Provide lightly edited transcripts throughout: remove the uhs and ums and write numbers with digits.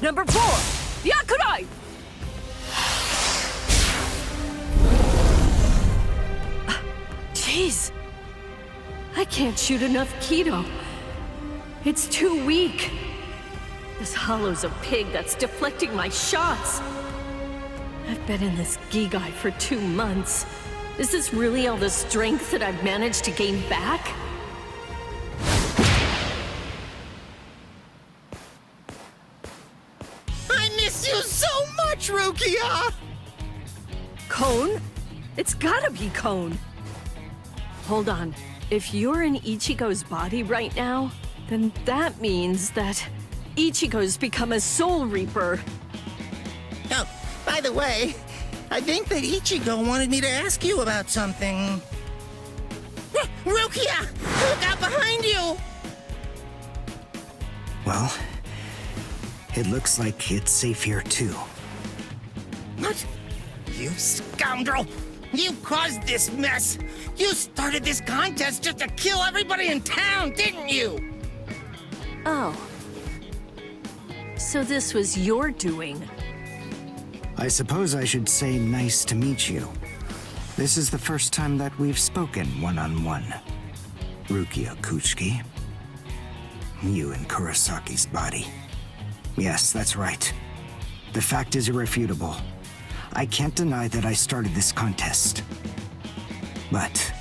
Number 4, Yakurai! Jeez. I can't shoot enough Kido. It's too weak. This hollow's a pig that's deflecting my shots. I've been in this Gigai for 2 months. Is this really all the strength that I've managed to gain back? I miss you so much, Rukia! Cone? It's gotta be Cone. Hold on. If you're in Ichigo's body right now, then that means that Ichigo's become a Soul Reaper. Oh, by the way, I think that Ichigo wanted me to ask you about something. Rukia! Look out behind you! Well, it looks like it's safe here too. What? You scoundrel! You caused this mess! You started this contest just to kill everybody in town, didn't you? Oh. So this was your doing? I suppose I should say nice to meet you. This is the first time that we've spoken one-on-one. Rukia Kuchiki. You in Kurosaki's body. Yes, that's right. The fact is irrefutable. I can't deny that I started this contest. But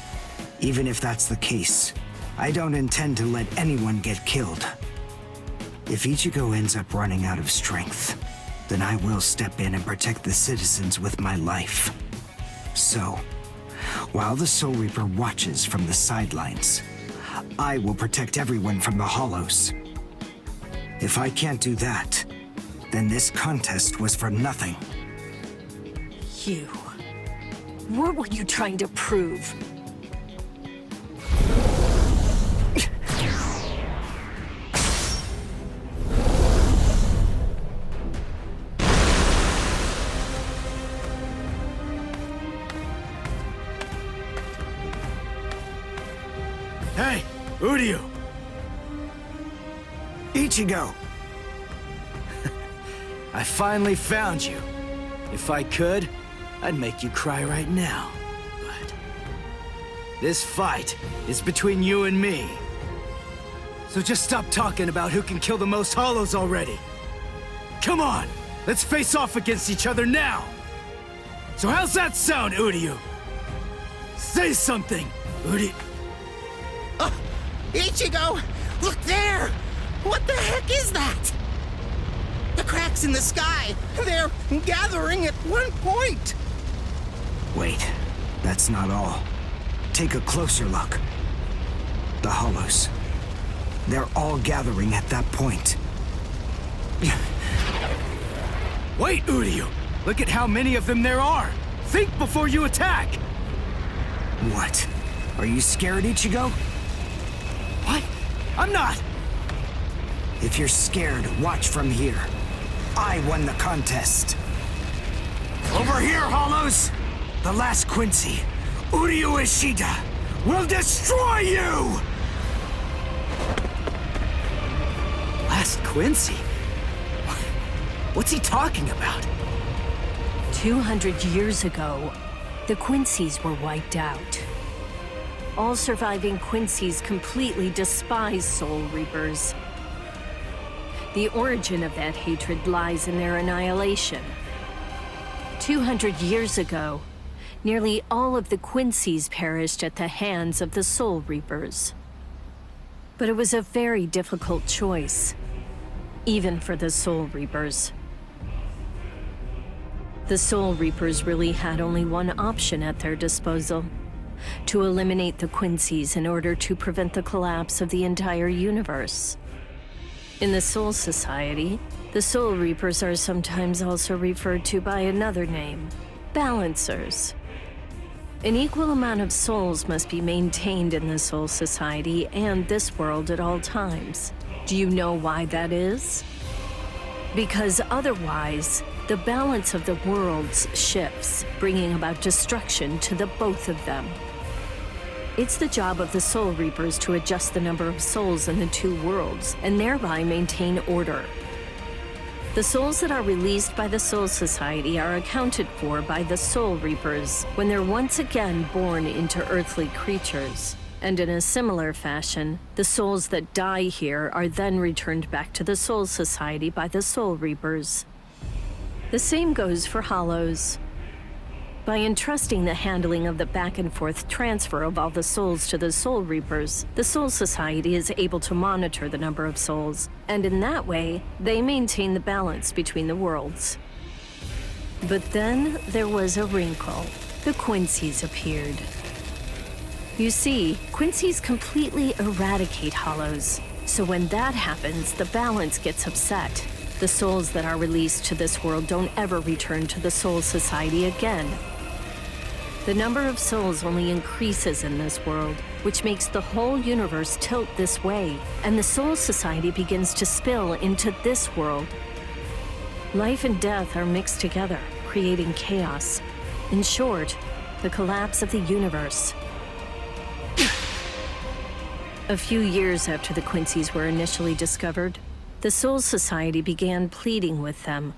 even if that's the case, I don't intend to let anyone get killed. If Ichigo ends up running out of strength, then I will step in and protect the citizens with my life. So, while the Soul Reaper watches from the sidelines, I will protect everyone from the Hollows. If I can't do that, then this contest was for nothing. You. What were you trying to prove? Hey, Uryu! Ichigo! I finally found you. If I could, I'd make you cry right now. But this fight is between you and me. So just stop talking about who can kill the most Hollows already. Come on, let's face off against each other now. So how's that sound, Uryu? Say something, Uryu. Oh, Ichigo! Look there! What the heck is that? The cracks in the sky! They're gathering at one point! Wait, that's not all. Take a closer look. The Hollows. They're all gathering at that point. Wait, Uryu! Look at how many of them there are! Think before you attack! What? Are you scared, Ichigo? What? I'm not! If you're scared, watch from here. I won the contest. Over here, Hollows! The last Quincy, Uryu Ishida, will destroy you! Last Quincy? What's he talking about? 200 years ago, the Quincy's were wiped out. All surviving Quincy's completely despise Soul Reapers. The origin of that hatred lies in their annihilation. 200 years ago, nearly all of the Quincy's perished at the hands of the Soul Reapers. But it was a very difficult choice, even for the Soul Reapers. The Soul Reapers really had only one option at their disposal: to eliminate the Quincy's in order to prevent the collapse of the entire universe. In the Soul Society, the Soul Reapers are sometimes also referred to by another name: Balancers. An equal amount of souls must be maintained in the Soul Society and this world at all times. Do you know why that is? Because otherwise, the balance of the worlds shifts, bringing about destruction to the both of them. It's the job of the Soul Reapers to adjust the number of souls in the two worlds, and thereby maintain order. The souls that are released by the Soul Society are accounted for by the Soul Reapers when they're once again born into earthly creatures. And in a similar fashion, the souls that die here are then returned back to the Soul Society by the Soul Reapers. The same goes for Hollows. By entrusting the handling of the back-and-forth transfer of all the souls to the Soul Reapers, the Soul Society is able to monitor the number of souls, and in that way, they maintain the balance between the worlds. But then there was a wrinkle. The Quincy's appeared. You see, Quincy's completely eradicate Hollows, so when that happens, the balance gets upset. The souls that are released to this world don't ever return to the Soul Society again. The number of souls only increases in this world, which makes the whole universe tilt this way, and the Soul Society begins to spill into this world. Life and death are mixed together, creating chaos. In short, the collapse of the universe. A few years after the Quincy's were initially discovered, the Soul Society began pleading with them,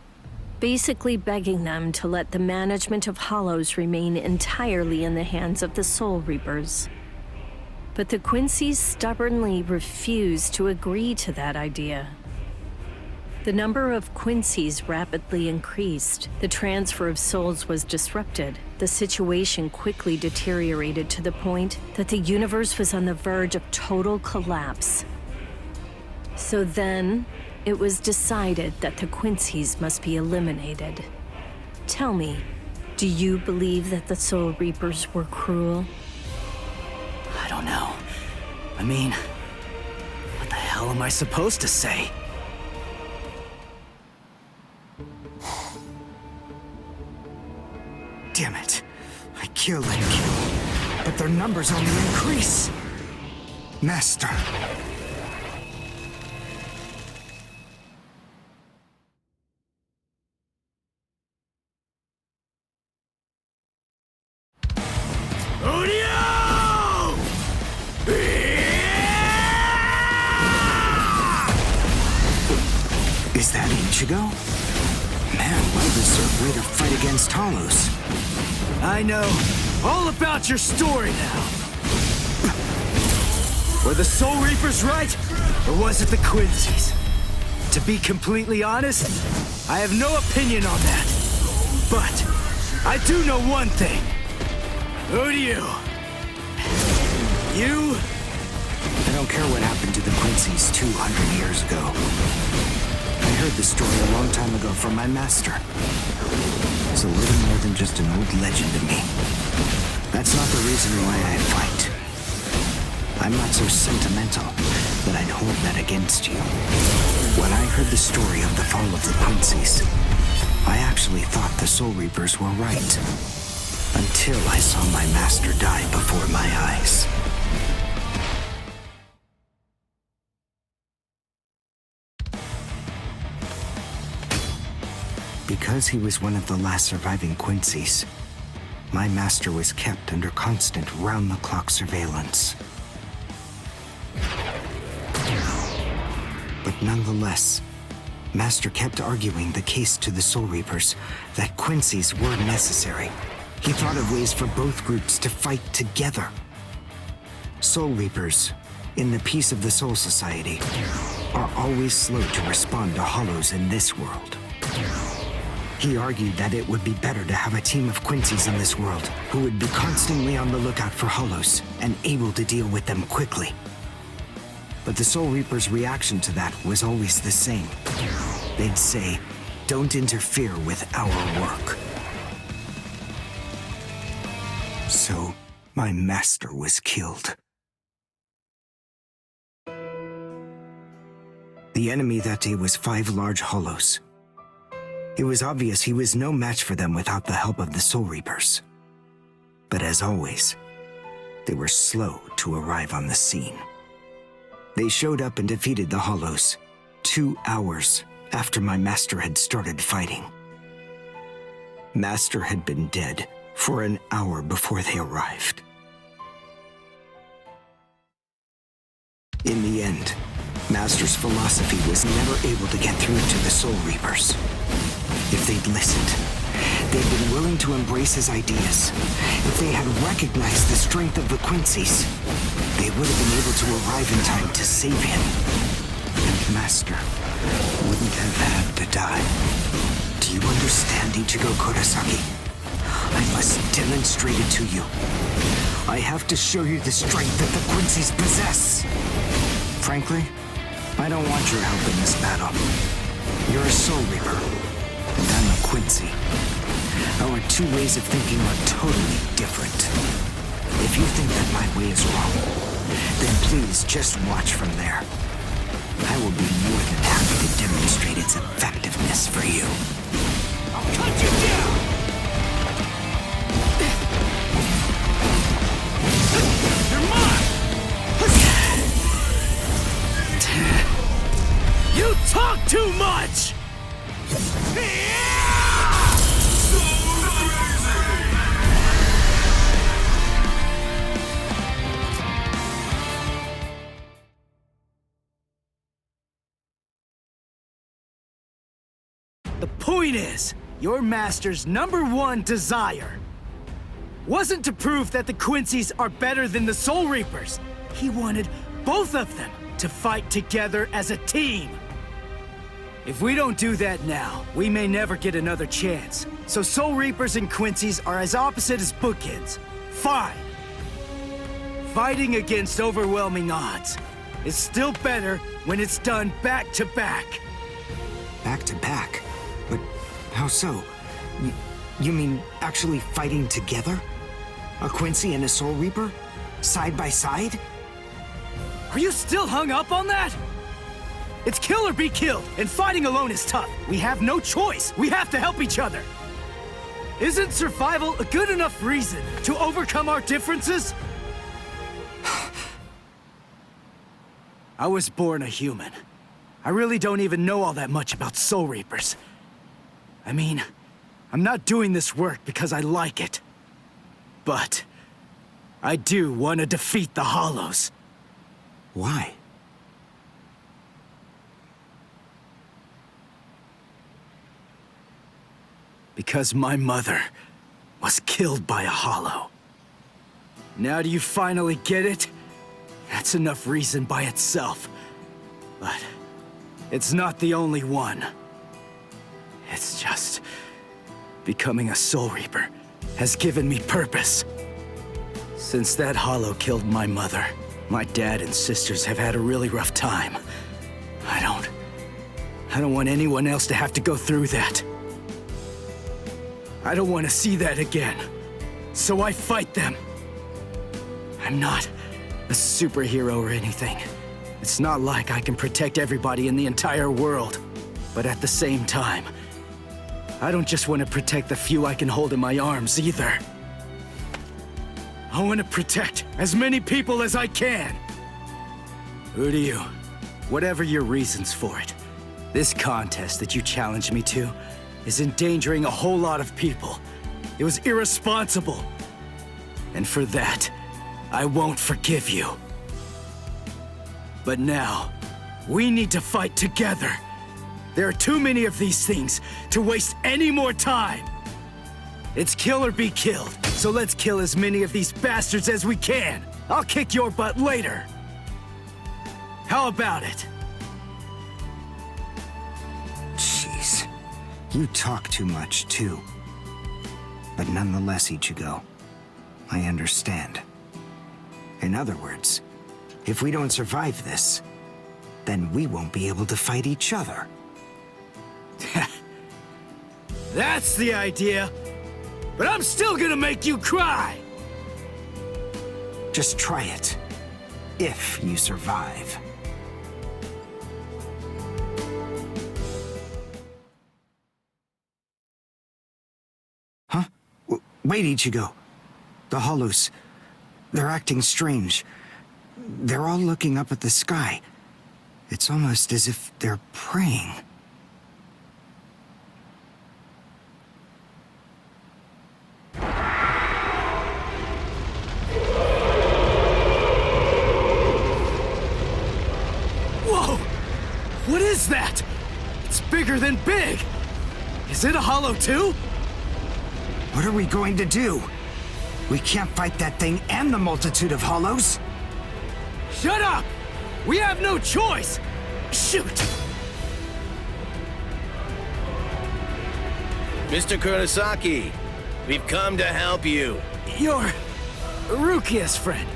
basically begging them to let the management of Hollows remain entirely in the hands of the Soul Reapers. But the Quincy's stubbornly refused to agree to that idea. The number of Quincy's rapidly increased, the transfer of souls was disrupted, the situation quickly deteriorated to the point that the universe was on the verge of total collapse. So then, it was decided that the Quincy's must be eliminated. Tell me, do you believe that the Soul Reapers were cruel? I don't know. I mean, what the hell am I supposed to say? Damn it. I kill and kill, but their numbers only increase. Master. Is that Ichigo? Man, what a berserk way to fight against Hollows. I know all about your story now. Were the Soul Reapers right, or was it the Quincy's? To be completely honest, I have no opinion on that. But I do know one thing. Who do you? You? I don't care what happened to the Quincy's 200 years ago. I heard the story a long time ago from my master. It's a little more than just an old legend to me. That's not the reason why I fight. I'm not so sentimental that I'd hold that against you. When I heard the story of the fall of the Quincy's, I actually thought the Soul Reapers were right. Until I saw my master die before my eyes. Because he was one of the last surviving Quincy's, my master was kept under constant round-the-clock surveillance. But nonetheless, Master kept arguing the case to the Soul Reapers that Quincy's were necessary. He thought of ways for both groups to fight together. Soul Reapers, in the peace of the Soul Society, are always slow to respond to Hollows in this world. He argued that it would be better to have a team of Quincy's in this world who would be constantly on the lookout for Hollows and able to deal with them quickly. But the Soul Reapers' reaction to that was always the same. They'd say, "Don't interfere with our work." So, my master was killed. The enemy that day was 5 large Hollows. It was obvious he was no match for them without the help of the Soul Reapers. But as always, they were slow to arrive on the scene. They showed up and defeated the Hollows 2 hours after my master had started fighting. Master had been dead for an hour before they arrived. In the end, Master's philosophy was never able to get through to the Soul Reapers. If they'd listened, they'd been willing to embrace his ideas. If they had recognized the strength of the Quincy's, they would have been able to arrive in time to save him. And Master wouldn't have had to die. Do you understand, Ichigo Kurosaki? I must demonstrate it to you. I have to show you the strength that the Quincy's possess. Frankly, I don't want your help in this battle. You're a Soul Reaper, and I'm a Quincy. Our two ways of thinking are totally different. If you think that my way is wrong, then please just watch from there. I will be more than happy to demonstrate its effectiveness for you. I'll cut you down! You're mine! You talk too much! The point is, your master's #1 desire wasn't to prove that the Quincy's are better than the Soul Reapers. He wanted both of them to fight together as a team. If we don't do that now, we may never get another chance. So Soul Reapers and Quincy's are as opposite as bookends. Fine. Fighting against overwhelming odds is still better when it's done back to back. Back to back? But how so? You mean actually fighting together? A Quincy and a Soul Reaper? Side by side? Are you still hung up on that? It's kill or be killed, and fighting alone is tough. We have no choice. We have to help each other. Isn't survival a good enough reason to overcome our differences? I was born a human. I really don't even know all that much about Soul Reapers. I mean, I'm not doing this work because I like it. But I do want to defeat the Hollows. Why? Because my mother was killed by a Hollow. Now do you finally get it? That's enough reason by itself. But it's not the only one. It's just becoming a Soul Reaper has given me purpose. Since that Hollow killed my mother, my dad and sisters have had a really rough time. I don't want anyone else to have to go through that. I don't want to see that again. So I fight them. I'm not a superhero or anything. It's not like I can protect everybody in the entire world. But at the same time, I don't just want to protect the few I can hold in my arms either. I want to protect as many people as I can. Who do you? Whatever your reasons for it, this contest that you challenged me to is endangering a whole lot of people. It was irresponsible. And for that, I won't forgive you. But now, we need to fight together. There are too many of these things to waste any more time. It's kill or be killed, so let's kill as many of these bastards as we can. I'll kick your butt later. How about it? Jeez. You talk too much, too. But nonetheless, Ichigo, I understand. In other words, if we don't survive this, then we won't be able to fight each other. That's the idea. But I'm still gonna make you cry! Just try it. If you survive. Huh? Wait, Ichigo. The Hollows. They're acting strange. They're all looking up at the sky. It's almost as if they're praying. Whoa! is that? It's bigger than big! Is it a hollow too? What are we going to do? We can't fight that thing and the multitude of hollows. Shut up! We have no choice! Shoot! Mr. Kurosaki, we've come to help you. You're Rukia's friend.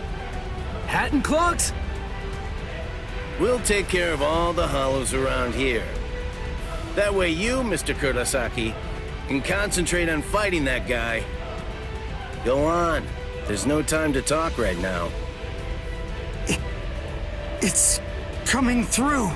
Hat and clogs? We'll take care of all the hollows around here. That way you, Mr. Kurosaki, can concentrate on fighting that guy. Go on. There's no time to talk right now. It's coming through.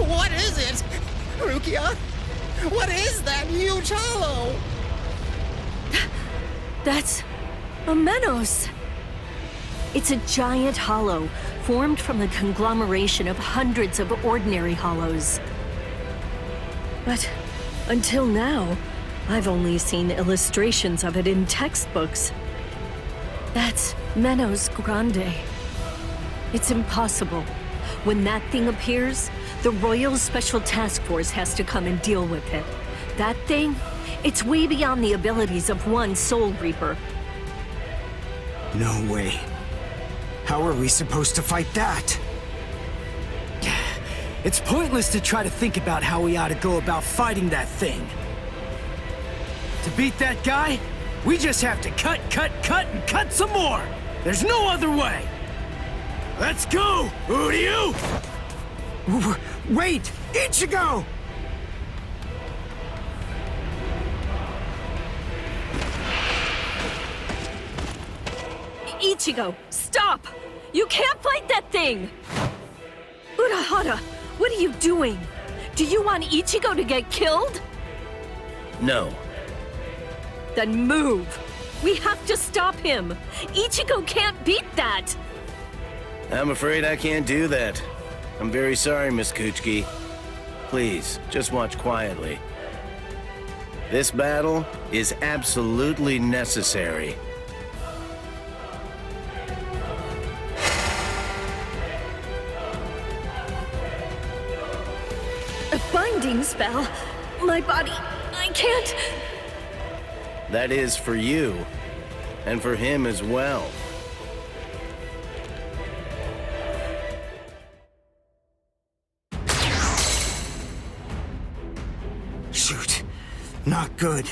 What is it? Rukia? What is that huge hollow? That's a Menos. It's a giant hollow formed from the conglomeration of hundreds of ordinary hollows. But until now, I've only seen illustrations of it in textbooks. That's Menos Grande. It's impossible. When that thing appears, the Royal Special Task Force has to come and deal with it. That thing, it's way beyond the abilities of one Soul Reaper. No way. How are we supposed to fight that? It's pointless to try to think about how we ought to go about fighting that thing. To beat that guy, we just have to cut, and cut some more! There's no other way! Let's go, Uryu! Wait! Ichigo! Ichigo, stop! You can't fight that thing! Urahara, what are you doing? Do you want Ichigo to get killed? No. Then move! We have to stop him! Ichigo can't beat that! I'm afraid I can't do that. I'm very sorry, Miss Kuchiki. Please, just watch quietly. This battle is absolutely necessary. A binding spell? My body, I can't... That is for you, and for him as well. Shoot. Not good.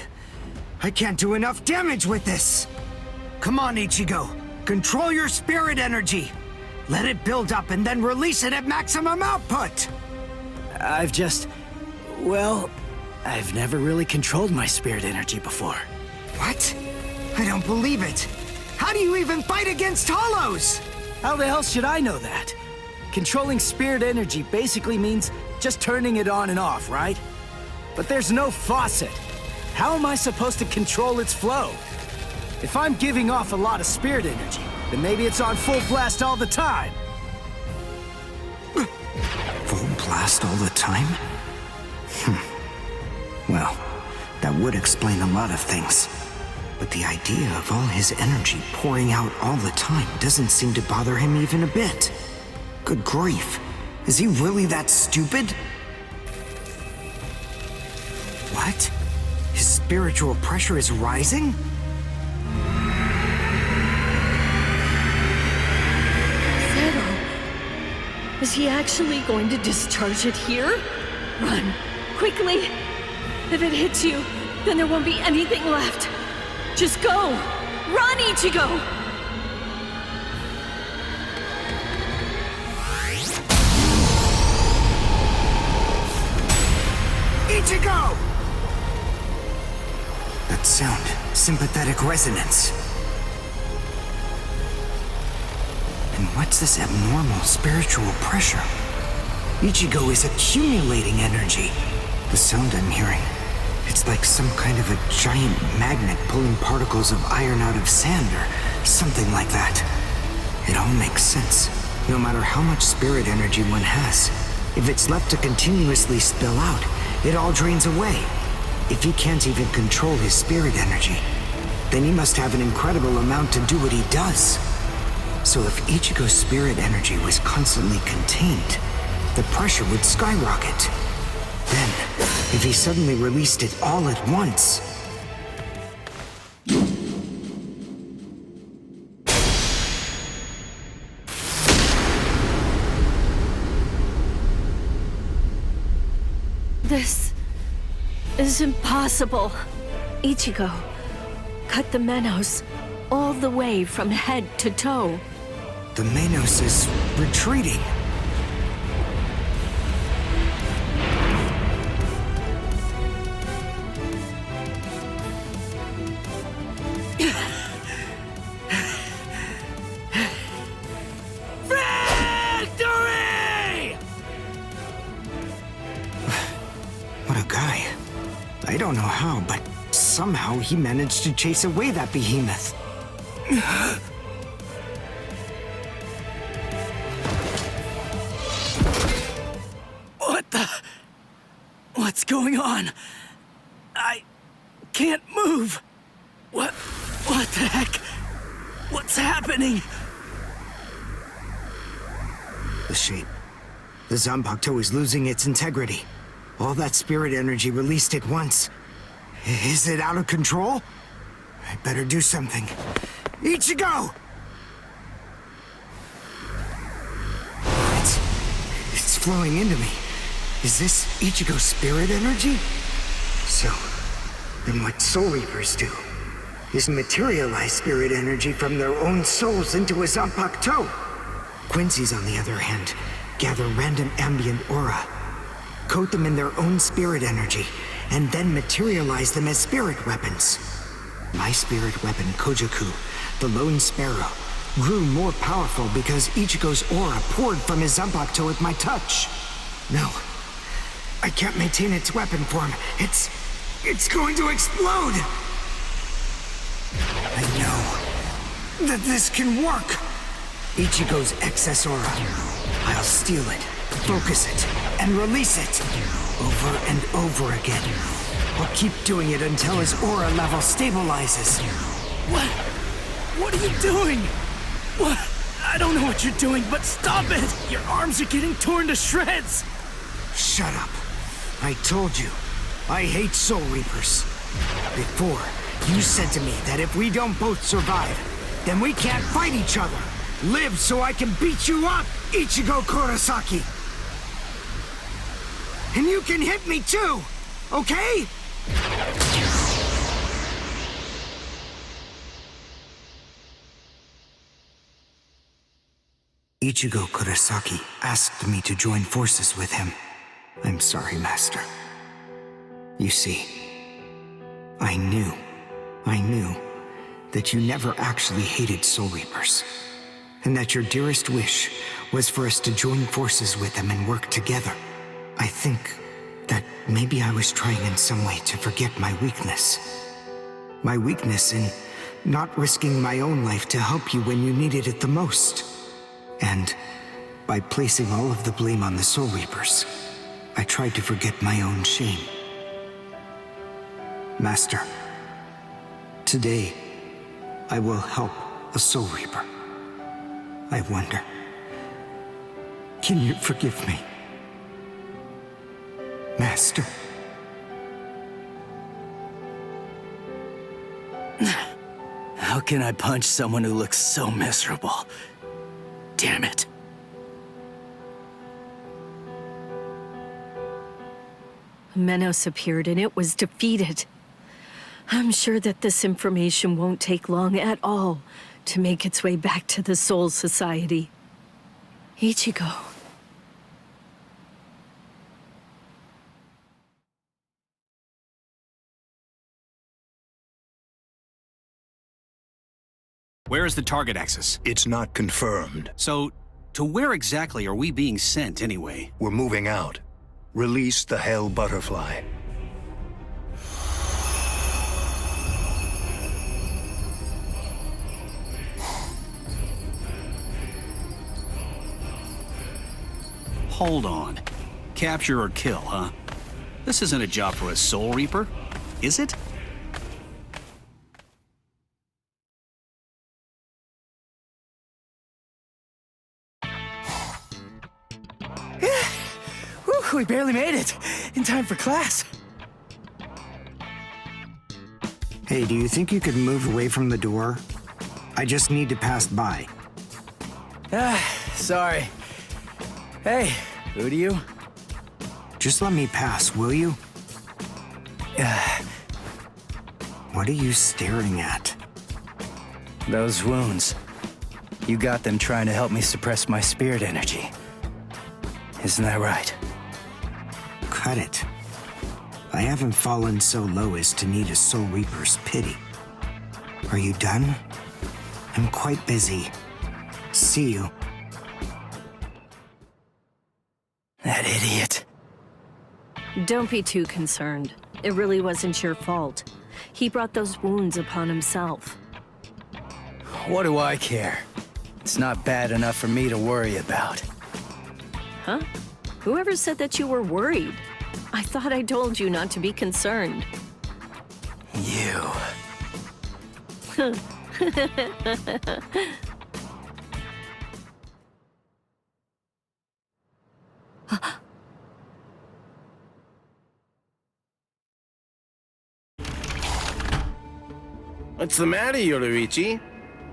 I can't do enough damage with this. Come on, Ichigo. Control your spirit energy. Let it build up and then release it at maximum output. Well, I've never really controlled my spirit energy before. What? I don't believe it. How do you even fight against hollows? How the hell should I know that? Controlling spirit energy basically means just turning it on and off, right? But there's no faucet. How am I supposed to control its flow? If I'm giving off a lot of spirit energy, then maybe it's on full blast all the time. Full blast all the time? Well, that would explain a lot of things. But the idea of all his energy pouring out all the time doesn't seem to bother him even a bit. Good grief. Is he really that stupid? What? His spiritual pressure is rising? Zero. Is he actually going to discharge it here? Run. Quickly. If it hits you, then there won't be anything left. Just go! Run, Ichigo! Ichigo! That sound, sympathetic resonance. And what's this abnormal spiritual pressure? Ichigo is accumulating energy. The sound I'm hearing, it's like some kind of a giant magnet pulling particles of iron out of sand or something like that. It all makes sense. No matter how much spirit energy one has, if it's left to continuously spill out, it all drains away. If he can't even control his spirit energy, then he must have an incredible amount to do what he does. So if Ichigo's spirit energy was constantly contained, the pressure would skyrocket. Then, if he suddenly released it all at once... This is impossible. Ichigo, cut the Menos all the way from head to toe. The Menos is retreating. Victory! What a guy. I don't know how, but somehow he managed to chase away that behemoth. What the... What's going on? I can't move. What the heck? What's happening? The shape. The Zanpakuto is losing its integrity. All that spirit energy released at once. Is it out of control? I better do something. Ichigo! It's flowing into me. Is this Ichigo's spirit energy? So, then what Soul Reapers do is materialize spirit energy from their own souls into a Zanpakuto. Quincy's, on the other hand, gather random ambient aura, coat them in their own spirit energy, and then materialize them as spirit weapons. My spirit weapon, Kojaku, the Lone Sparrow, grew more powerful because Ichigo's aura poured from his Zanpakuto at my touch. No, I can't maintain its weapon form. It's going to explode! I know that this can work! Ichigo's excess aura. I'll steal it, focus it, and release it. Over and over again. I'll keep doing it until his aura level stabilizes. What are you doing? What? I don't know what you're doing, but stop it! Your arms are getting torn to shreds! Shut up. I told you, I hate Soul Reapers. Before, you said to me that if we don't both survive, then we can't fight each other. Live so I can beat you up, Ichigo Kurosaki! And you can hit me too, okay? Ichigo Kurosaki asked me to join forces with him. I'm sorry, Master. You see, I knew that you never actually hated Soul Reapers, and that your dearest wish was for us to join forces with them and work together. I think that maybe I was trying in some way to forget my weakness. My weakness in not risking my own life to help you when you needed it the most. And by placing all of the blame on the Soul Reapers, I tried to forget my own shame. Master, today I will help a Soul Reaper. I wonder, can you forgive me? Master. How can I punch someone who looks so miserable? Damn it. Menos appeared and it was defeated. I'm sure that this information won't take long at all to make its way back to the Soul Society. Ichigo. Where is the target axis? It's not confirmed. So, to where exactly are we being sent anyway? We're moving out. Release the Hell Butterfly. Hold on. Capture or kill, huh? This isn't a job for a Soul Reaper, is it? Whew, we barely made it. In time for class. Hey, do you think you could move away from the door? I just need to pass by. Sorry. Hey, who do you? Just let me pass, will you? What are you staring at? Those wounds. You got them trying to help me suppress my spirit energy. Isn't that right? Cut it. I haven't fallen so low as to need a Soul Reaper's pity. Are you done? I'm quite busy. See you. That idiot. Don't be too concerned. It really wasn't your fault. He brought those wounds upon himself. What do I care? It's not bad enough for me to worry about. Huh? Whoever said that you were worried? I thought I told you not to be concerned. You. What's the matter, Yoruichi?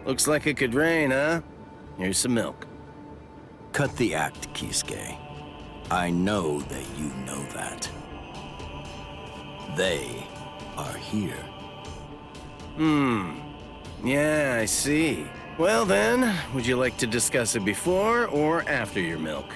Looks like it could rain, huh? Here's some milk. Cut the act, Kisuke. I know that you know that. They are here. Yeah, I see. Well then, would you like to discuss it before or after your milk?